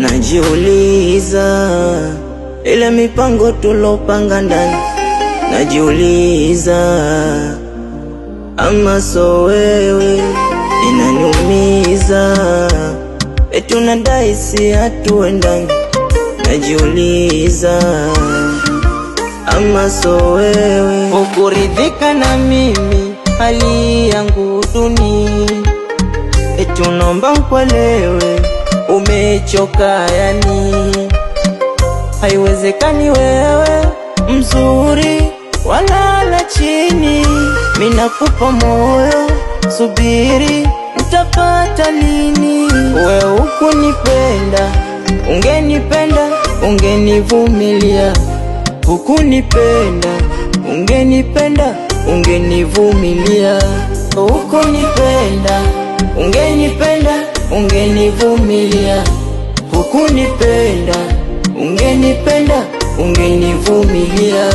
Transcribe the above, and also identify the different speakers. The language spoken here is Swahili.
Speaker 1: Najiuliza ile mipango tulopanga ndani, najiuliza ama so wewe, inaniumiza eti unadai si hatuendani. Najiuliza ama so wewe, ukuridhika na mimi hali yangu duni, eti unaomba nkuelewe umechoka yani. Haiwezekani wewe mzuri walala chini, minakupa moyo subiri utapata lini. Wewe hukunipenda, ungenipenda ungenivumilia. Hukunipenda, ungenipenda ungenivumilia. Hukunipenda, ungenipenda ungenivumilia. Hukunipenda, ungenipenda ungenivumilia.